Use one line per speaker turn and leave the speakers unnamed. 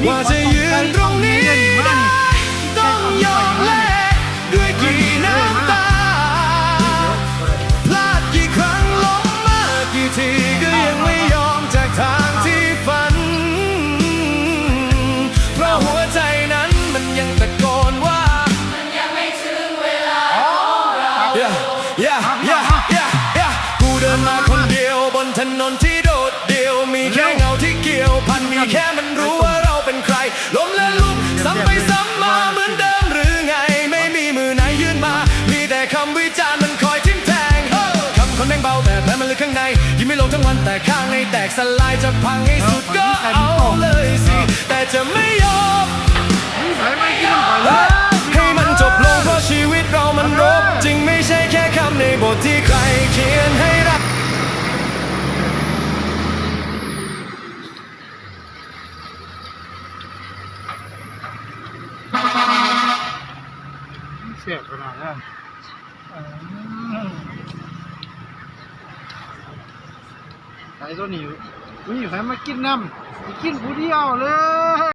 ว่าจะยืนตรงนี้ได้ต้องยอมแลกด้วยกี่น้ำตาพลาดกี่ครั้งล้มมากี่ทีก็ยังไม่ยอมจากทางที่ฝันเพราะหัวใจนั้นมันยังตะโกนว่ามันยังไม่ถึงเวลาของเรากูเดินมาคนเดียวบนถนนที่โดดเดี่ยวมีแค่เงาที่เกี่ยวพันมีแค่มันรู้ว่าเราเป็นใครล้มและลุกซ้ำไปซ้ำมาเหมือนเดิมหรือไงไม่มีมือไหนยื่นมามีแต่คำวิจารณ์มันคอยทิ่มแทงคำคนแม่งเบาแต่แผลมันลึกข้างในยิ้มไม่ลงทั้งวันแต่ข้างในแตกสลายจะพังให้สุดก็เอาเลยสิแต่จะไม่ยอมให้มันจบลงเพราะชีวิตเรามันรบจริงไม่ใช่แค่คำในบทที่ใครเขียนให้รัก
เสียขนาดนั้นไอ้ตัวนี้กูนี่ใครมากินน้ำกินผู้เดียวเลย